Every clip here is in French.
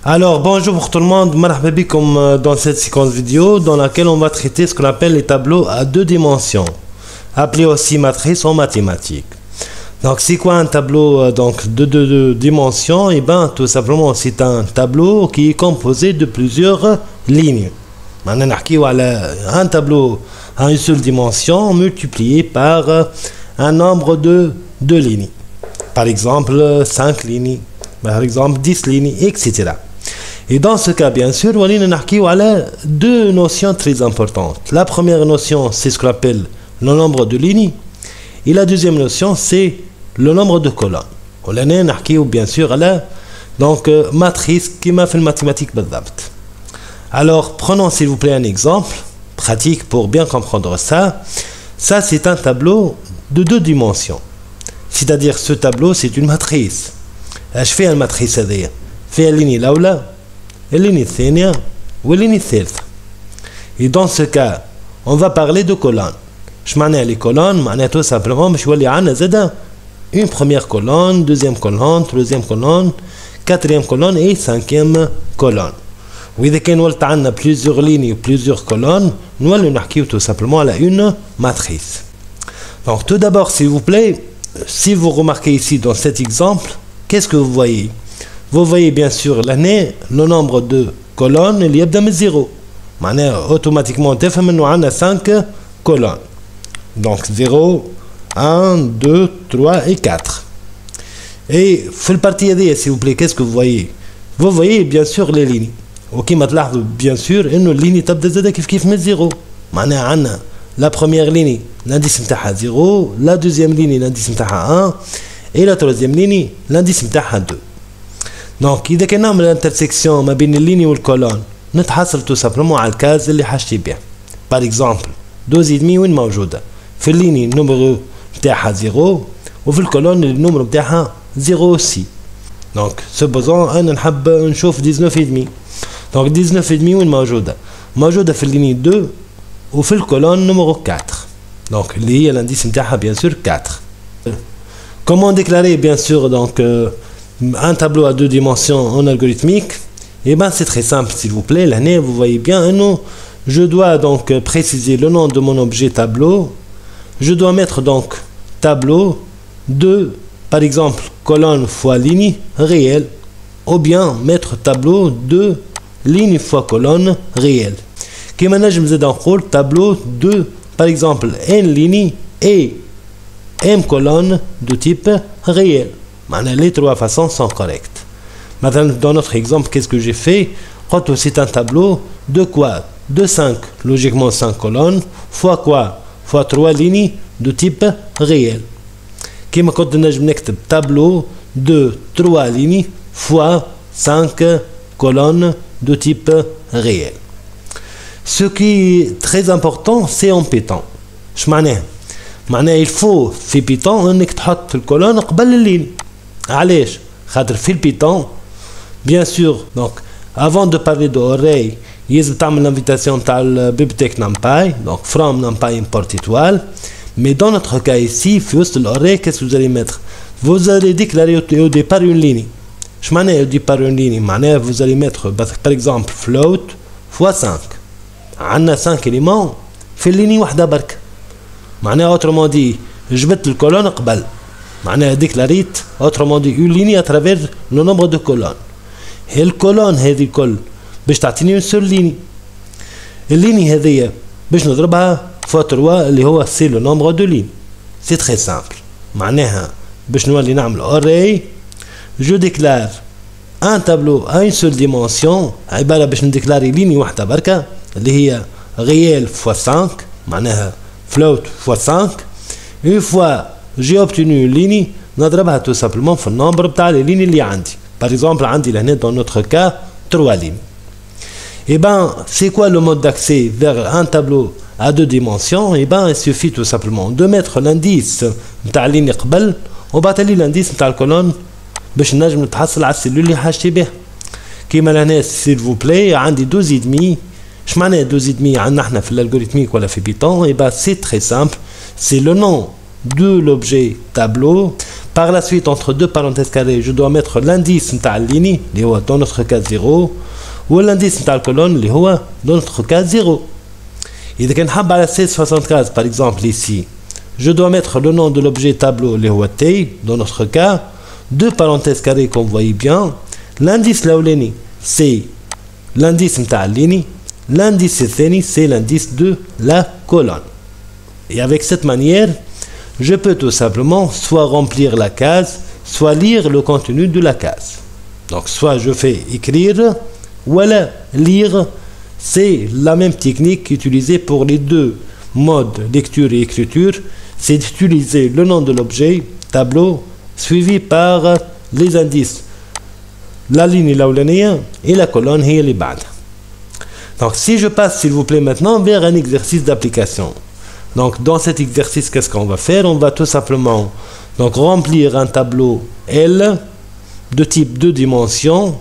Alors bonjour tout le monde, marhaba bikom dans cette séquence vidéo dans laquelle on va traiter ce qu'on appelle les tableaux à deux dimensions, appelés aussi matrices en mathématiques. Donc c'est quoi un tableau de deux dimensions? Et ben tout simplement c'est un tableau qui est composé de plusieurs lignes. Maintenant un tableau à une seule dimension multiplié par un nombre de lignes. Par exemple 5 lignes, par exemple 10 lignes, etc. Et dans ce cas, bien sûr, on a deux notions très importantes. La première notion, c'est ce qu'on appelle le nombre de lignes. Et la deuxième notion, c'est le nombre de colonnes. On a bien sûr donc matrice qui m'a fait le mathématique. Alors, prenons s'il vous plaît un exemple pratique pour bien comprendre ça. Ça, c'est un tableau de deux dimensions. C'est-à-dire, ce tableau, c'est une matrice. Je fais une matrice هذه فيها الليني الأولى الليني الثانية والليني الثالثة. Et dans ce cas, on va parler de colonnes. Je معناها les colonnes معناها tout simplement باش يولي عندنا زادا une première colonne, deuxième colonne, troisième colonne, quatrième colonne et cinquième colonne. وإذا كان ولت عندنا plusieurs lignes ou plusieurs colonnes, نولوا نحكيو tout simplement على une matrice. Donc tout d'abord s'il vous plaît, si vous remarquez ici dans cet exemple, qu'est-ce que vous voyez? Vous voyez bien sûr l'année, le nombre de colonnes, il y a de 0. Automatiquement, on a 5 colonnes. Donc 0, 1, 2, 3 et 4. Et pour le partie s'il vous plaît, qu'est-ce que vous voyez? Vous voyez bien sûr les lignes. Ok, maintenant, bien sûr, une ligne qui est 0. La première ligne, l'indice est 0, la deuxième ligne, l'indice est 1. Et la troisième ligne, l'indice est 2. Donc, إذا كان نعمل l'intersection ما بين الليني والكولون نتحصل tout simplement على الكاز اللي حاجتي بيه. Par exemple, 2,5 وين موجودة؟ في الليني النمرو بتاعها 0 وفي الكولون النمرو بتاعها 0 aussi. Donc, supposons أنا نحب نشوف 19,5. Donc 19,5 وين موجودة؟ موجودة في الليني 2 وفي الكولون نمرو 4. Donc, اللي هي l'indice بتاعها bien sûr 4. Comment déclarer bien sûr donc un tableau à deux dimensions en algorithmique? Eh bien c'est très simple s'il vous plaît. L'année vous voyez bien, je dois donc préciser le nom de mon objet tableau. Je dois mettre donc tableau de par exemple colonne fois ligne réelle, ou bien mettre tableau de ligne fois colonne réelle. Qui maintenant je me dis dans le tableau de par exemple n ligne et m colonne de type réel. Les trois façons sont correctes. Maintenant, dans notre exemple, qu'est-ce que j'ai fait? C'est un tableau de quoi? De 5, logiquement 5 colonnes, fois quoi? Fois 3 lignes de type réel. Qui m'a tableau de 3 lignes fois 5 colonnes de type réel. Ce qui est très important, c'est en Python. il faut في Python انك تحط في الكولون قبل اللين. علاش؟ خاطر في البيتون bien sûr donc avant de parler de array يلزم تعمل l'invitation تاع البيبتيك numpy donc from numpy import étoile. Mais dans notre cas ici في وسط l'array qu'est-ce que vous allez mettre? Vous allez déclarer au départ une ligne. Je معناها au départ une ligne معناها vous allez mettre par exemple float fois 5. عندنا 5 éléments في الليني واحدة برك. autrement dit, je mets le colonne قبل. déclarite, autrement dit, une ligne à travers le nombre de colonnes. Et le colonne هذه الكل باش تعطيني une seule ligne. الليني هذه باش نضربها fois 3 اللي هو c'est le nombre de lignes. C'est très simple. باش نولي نعمل array, je déclare un tableau à une seule dimension عبارة باش نديكلاري ligne واحدة بركة اللي هي réel fois 5 float fois 5. Une fois j'ai obtenu une ligne, نضربها tout simplement في النمبر بتاع les lignes اللي عندي. Par exemple, عندي لهنا dans notre cas 3 lignes. Et ben, c'est quoi le mode d'accès vers un tableau à deux dimensions? Et ben, il suffit tout simplement de mettre l'indice بتاع الليني قبل وبعد لي l'indice بتاع الكولون باش نجم نتحصل على السيلول اللي حاجتي بها. كيما لهنا s'il vous plaît عندي 12,5. Je m'en 12,5 عندنا في l'algorithmique ولا في Python. Et ben c'est très simple, c'est le nom de l'objet tableau Par la suite, entre deux parenthèses carrées, je dois mettre l'indice de la ligne, dans notre cas 0, ou l'indice de la colonne, dans notre cas 0. Et quand on a 1675, par exemple, ici, je dois mettre le nom de l'objet tableau, T, dans notre cas, deux parenthèses carrées, comme vous voyez bien. L'indice laouleni, c'est l'indice de la ligne, l'indice c'est l'indice de la colonne. Et avec cette manière, je peux tout simplement soit remplir la case, soit lire le contenu de la case. Donc soit je fais écrire, ou alors lire. C'est la même technique utilisée pour les deux modes lecture et écriture. C'est d'utiliser le nom de l'objet, tableau, suivi par les indices. La ligne laoulaniya et la colonne les bad. Donc si je passe s'il vous plaît maintenant vers un exercice d'application. Donc dans cet exercice, qu'est-ce qu'on va faire? On va tout simplement donc remplir un tableau L de type 2 dimensions.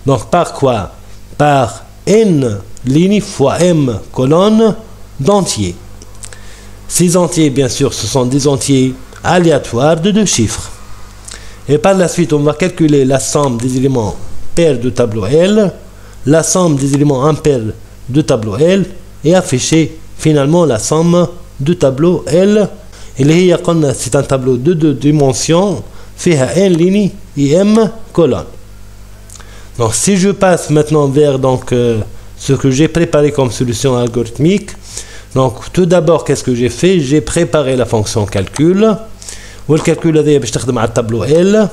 Donc par quoi? Par n ligne fois m colonne d'entiers. Ces entiers, bien sûr, ce sont des entiers aléatoires de 2 chiffres. Et par la suite, on va calculer la somme des éléments pairs de tableau L, la somme des éléments impair de tableau L, et afficher finalement la somme de tableau L. Et c'est un tableau de 2 dimensions, fait à n ligne et m colonne. Donc si je passe maintenant vers ce que j'ai préparé comme solution algorithmique, donc tout d'abord qu'est-ce que j'ai fait? J'ai préparé la fonction calcul. والكالكول هذايا باش تخدم على التابلو ال.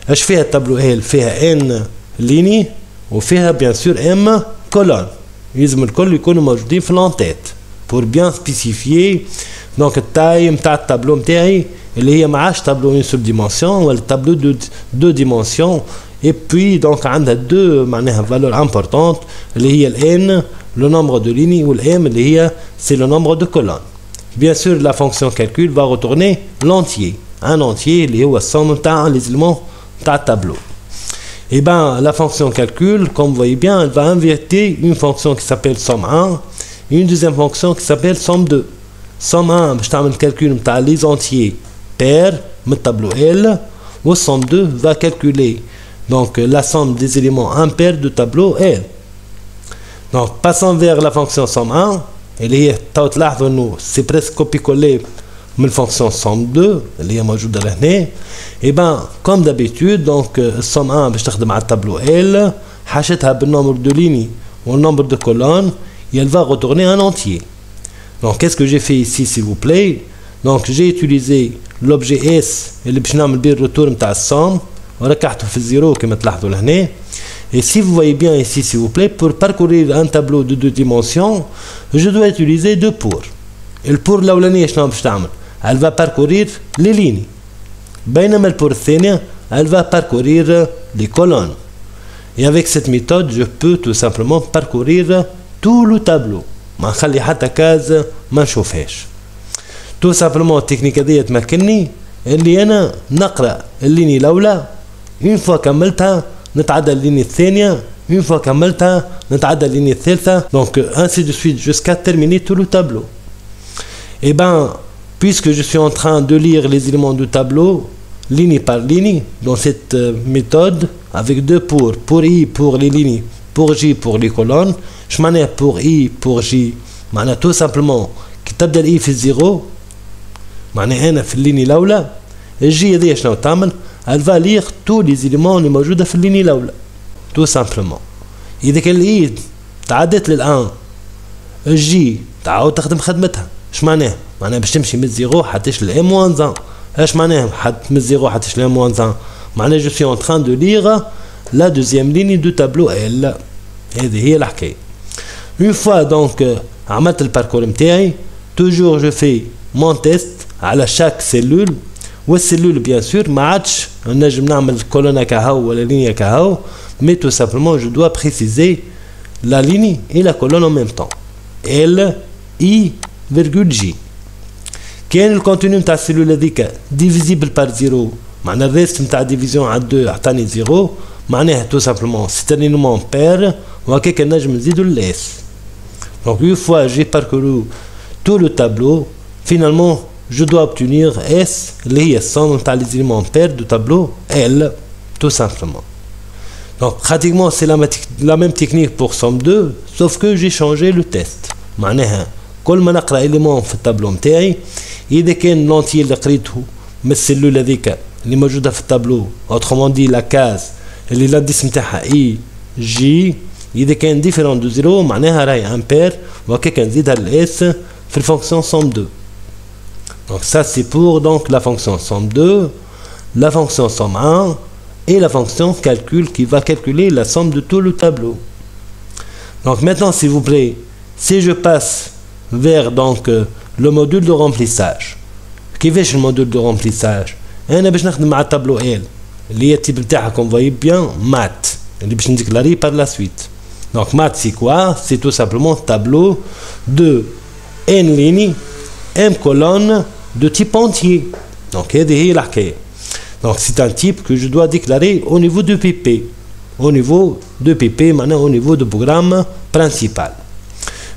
اش فيها التابلو ال؟ فيها ان ليني وفيها بيان سور ام كولون. يلزم الكل يكونوا موجودين في لونتيت pour bien spécifier donc التاي نتاع التابلو نتاعي اللي هي ما عادش تابلو اون سول ديمونسيون ولا تابلو دو ديمونسيون. Et puis donc عندها deux معناها valeurs importantes اللي هي ال n le nombre de lignes ou le m اللي هي c'est le nombre de colonnes. Bien sûr la fonction calcul va retourner l'entier, un entier اللي هو الsomme تاع les éléments تاع tableau. Et ben la fonction calcul, comme vous voyez bien, elle va inverser une fonction qui s'appelle somme 1 et une deuxième fonction qui s'appelle somme 2. Somme 1 باش تعمل calcul تاع les entiers pairs من tableau L, ou somme 2 va calculer donc la somme des éléments impairs de tableau L. Donc passons vers la fonction somme 1, اللي هي تلاحظوا انه c'est presque copier-coller من fonction somme 2 اللي هي موجوده لهنا. Et ben comme d'habitude donc somme 1 باش تخدم على التابلو L حاشتها بالنمبر de lignes ou le nombre de colonnes et elle va retourner un entier. Donc qu'est-ce que j'ai fait ici s'il vous plaît? Donc j'ai utilisé l'objet S اللي باش نعمل بيه الريتور نتاع السوم وركحته في الزيرو كما تلاحظوا لهنا. Et si vous voyez bien ici, s'il vous plaît, pour parcourir un tableau de 2 dimensions, je dois utiliser 2 pour. Et le pour l'awlani, elle va parcourir les lignes. بينما le pour الثانية, elle va parcourir les colonnes. Et avec cette méthode, je peux tout simplement parcourir tout le tableau. ما نخلي حتى كاز ما نشوفهاش. Tout simplement التكنيك هذه تمكنني اللي أنا نقرأ الليني الأولى. Une fois كملتها نتعدى اللينية الثانية. Une fois كملتها نتعدى اللينية الثالثة. Donc ainsi de suite jusqu'à terminer tout le tableau. Et ben puisque je suis en train de lire les éléments du tableau ligne par ligne dans cette méthode avec 2 pour i pour les lignes, pour j pour les colonnes. Je معناها pour i pour j معناها tout simplement كي تبدا الاي في الزيرو معناها انا في اللينية الأولى الجي هذيا شنو تعمل؟ Elle va lire tous les éléments اللي موجودة في اللينية الأولى tout simplement. إذا كان الإي تعدت للآن الجي تعاود تخدم خدمتها. إيش معناها؟ معناها باش تمشي من الزيرو حتىش لإم موان زان. إيش معناها من الزيرو حتىش لإم موان زان؟ معناها جو سوي أون تران دو ليغ لا دوزيام ليني دو تابلو إل. هذه هي الحكاية. Une fois donc عملت الباركور نتاعي toujours je fais mon test على chaque cellule. والسلول بيان سور ما عادش نجم نعمل كولونا كهو ولا لينيا كهو mais tout simplement je dois préciser la ligne et la colonne en même temps. L I virgule J. كان الكونتينيو نتاع السلول هذيك ديفيزيبل بار زيرو معناها الريست نتاع ديفيزيون على 2 عطاني زيرو معناها tout simplement c'est un élément pair وهكاك نجم نزيدو الاس. Donc une fois j'ai parcouru tout le tableau finalement je dois obtenir S, les somme des éléments pairs du tableau L, tout simplement. Donc pratiquement c'est la même technique pour somme 2, sauf que j'ai changé le test. معناها كل ما نقرا élément في التابلو نتاعي إذا كان لونتي اللي قريته من السلول هذيك اللي موجودة في التابلو، autrement dit la case اللي l'indice نتاعها اي جي، إذا كان ديفيرون دو زيرو معناها راهي امبير، وهكاك نزيدها الاس في الفونكسيون somme 2. Donc ça c'est pour donc la fonction somme 2, la fonction somme 1 et la fonction calcul qui va calculer la somme de tout le tableau. Donc maintenant s'il vous plaît, si je passe vers donc le module de remplissage. كيفاش الموديل دو رامبليساج؟ انا باش نخدم مع التابلو ال اللي هي التيب نتاعها كوم فوي بيان مات اللي باش نديكلاري بار لا سويت. دونك مات سي كوا؟ سي تو سامبلومون تابلو دو ان ليني ام كولون دو تيب انتيي. دونك هذه هي الحكايه. دونك سي ان تيب كو جو دوا ديكلاري او نيفو دو بي بي، او نيفو دو بي بي معناها او نيفو دو بروغرام برانسيبال.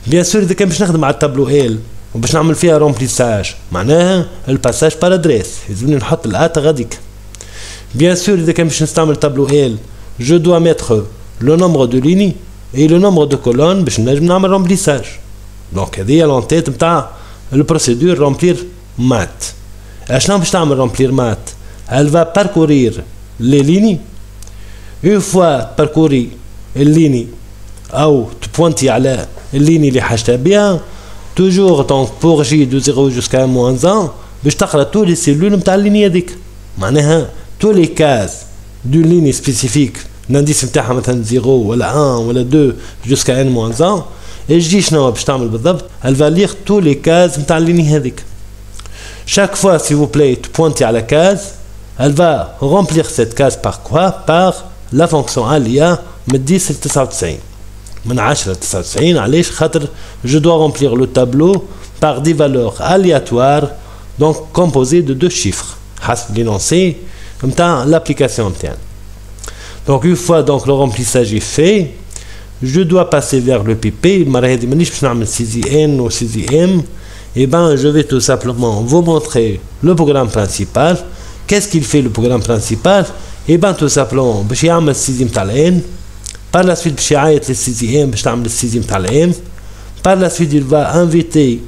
بيان سور اذا كان باش نخدم مع التابلو ال وباش نعمل فيها رومبليساج معناها الباساج بار ادريس يلزمني نحط الات غاديك. بيان سور اذا كان باش نستعمل تابلو ال جو دوا ميتر لو نومبر دو ليني اي لو نومبر دو كولون باش نجم نعمل رومبليساج. دونك هذه هي لونتيت نتاع البروسيدور رومبلير مات. اشنو باش تعمل رومبلير مات؟ elle va parcourir les lignes. Une fois parcouru الليني او تبوانتي على الليني اللي حاجتها بها toujours donc pour j de 0 jusqu'à -1 باش تقرا tous les cellules نتاع الليني هذيك. معناها tous les cases d'une ligne spécifique l'indice نتاعها مثلا 0 ولا 1 ولا 2 jusqu'à n-1 الجي شنو باش تعمل بالضبط؟ elle va lire tous les cases نتاع الليني هذيك. chaque fois s'il vous plaît تبوانتي على case elle va remplir cette case par quoi? Par la fonction alia من 10 ل 99 من 10 ل 99. علاش؟ خاطر je dois remplir le tableau par des valeurs aléatoires donc composées de deux chiffres حسب l'énoncé نتاع l'application نتاعنا. Donc une fois donc le remplissage est fait, je dois passer vers le PP. المرة هذه مانيش باش نعمل CZN ou CZM. Et ben je vais tout simplement vous montrer le programme principal. Qu'est-ce qu'il fait le programme principal? Et ben tout simplement باش يعمل السيزيم تاع الان. Par la suite باش يعيط للسيزيم باش تعمل السيزيم تاع الام. Par la suite il va inviter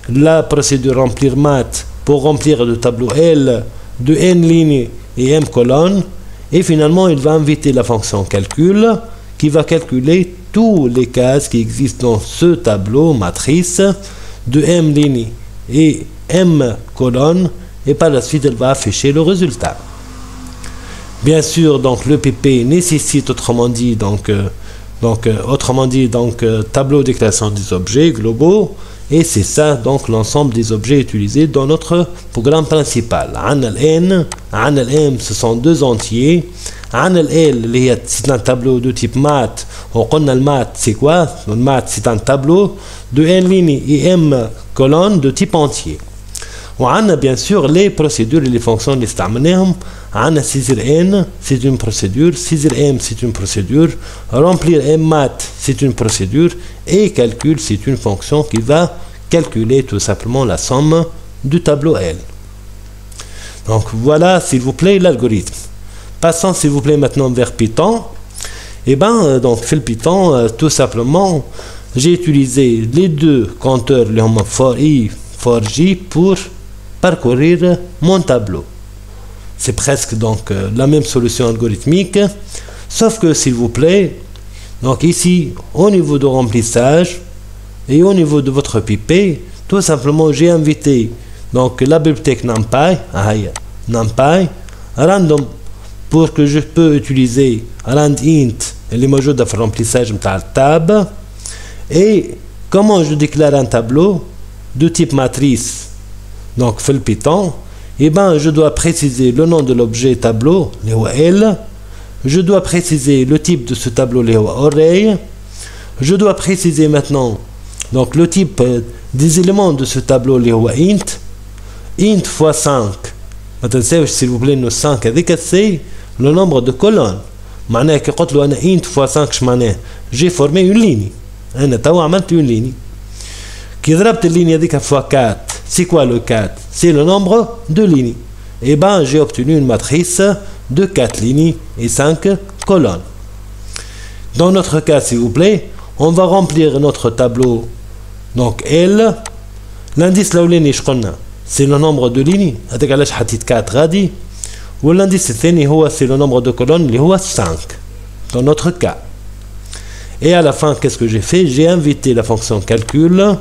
la procédure remplir mat pour remplir le tableau L de n lignes et m colonnes. Et finalement il va inviter la fonction calcul qui va calculer tous les cases qui existent dans ce tableau matrice de m lignes et m colonnes. Et par la suite elle va afficher le résultat. Bien sûr donc le PP nécessite autrement dit tableau de déclaration des objets globaux, et c'est ça donc l'ensemble des objets utilisés dans notre programme principal. عندنا ال n عندنا ال m ce sont deux entiers. عندنا ال l اللي هي c'est un tableau de type mat. وقلنا le mat c'est quoi? Le mat c'est un tableau de n lignes et m colonnes de type entier. وعندنا bien sûr les procédures et les fonctions اللي استعملناهم. عندنا saisir n c'est une procédure, saisir m c'est une procédure, remplir m mat c'est une procédure, et calcul c'est une fonction qui va calculer tout simplement la somme du tableau L. Donc voilà s'il vous plaît l'algorithme. Passons s'il vous plaît maintenant vers Python. Et ben donc fait le Python tout simplement j'ai utilisé les deux compteurs les for i for j pour parcourir mon tableau. C'est presque donc la même solution algorithmique, sauf que s'il vous plaît, donc ici au niveau de remplissage et au niveau de votre PP, tout simplement j'ai invité donc la bibliothèque NumPy random pour que je peux utiliser randint les modules de remplissage tab. Et comment je déclare un tableau de type matrice donc fait le Python? Et ben je dois préciser le nom de l'objet tableau les L, je dois préciser le type de ce tableau les array, je dois préciser maintenant donc le type des éléments de ce tableau les int fois 5. Maintenant s'il vous plaît nos 5 avec c'est le nombre de colonnes. معناها كي قلت له انا int fois 5 اش معناه؟ j'ai formé une ligne. انا توا عملت une ligne. كي ضربت اللينيا هذيك فوا 4 C'est quoi le 4? C'est le nombre de lignes. Et ben, j'ai obtenu une matrice de 4 lignes et 5 colonnes. Dans notre cas, s'il vous plaît, on va remplir notre tableau. Donc L, l'indice l'awlani شقلنا c'est le nombre de lignes, هذاك علاش حطيت 4 غادي. والindice الثاني هو c'est le nombre de colonnes اللي هو 5 dans notre cas. Et à la fin, qu'est-ce que j'ai fait? J'ai invité la fonction calcul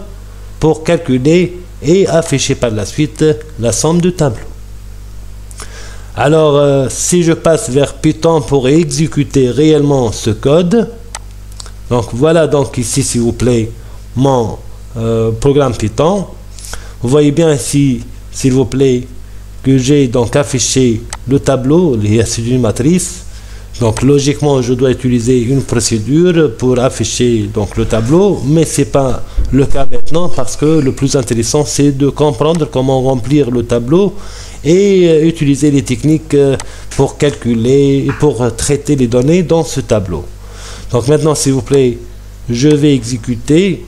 pour calculer et afficher par la suite la somme de tableaux. Alors, si je passe vers Python pour exécuter réellement ce code, donc voilà donc ici, s'il vous plaît, mon programme Python. Vous voyez bien ici, s'il vous plaît, que j'ai donc affiché le tableau, c'est une matrice. Donc logiquement, je dois utiliser une procédure pour afficher donc le tableau, mais c'est pas le cas maintenant parce que le plus intéressant c'est de comprendre comment remplir le tableau et utiliser les techniques pour calculer et pour traiter les données dans ce tableau. Donc maintenant, s'il vous plaît, je vais exécuter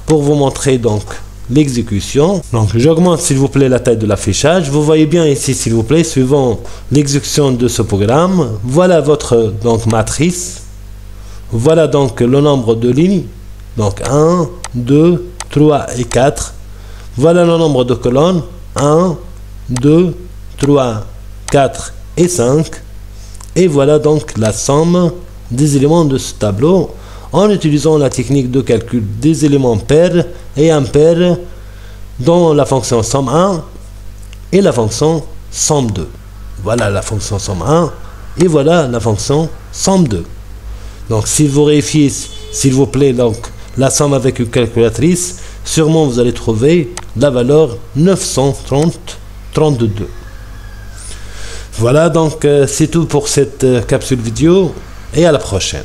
pour vous montrer donc l'exécution. Donc j'augmente s'il vous plaît la taille de l'affichage. Vous voyez bien ici s'il vous plaît, suivant l'exécution de ce programme, voilà votre donc matrice. Voilà donc le nombre de lignes. Donc 1, 2, 3 et 4. Voilà le nombre de colonnes. 1, 2, 3, 4 et 5. Et voilà donc la somme des éléments de ce tableau en utilisant la technique de calcul des éléments pairs et impairs dans la fonction somme 1 et la fonction somme 2. Voilà la fonction somme 1 et voilà la fonction somme 2. Donc si vous vérifiez s'il vous plaît donc la somme avec une calculatrice, sûrement vous allez trouver la valeur 932. Voilà donc c'est tout pour cette capsule vidéo et à la prochaine.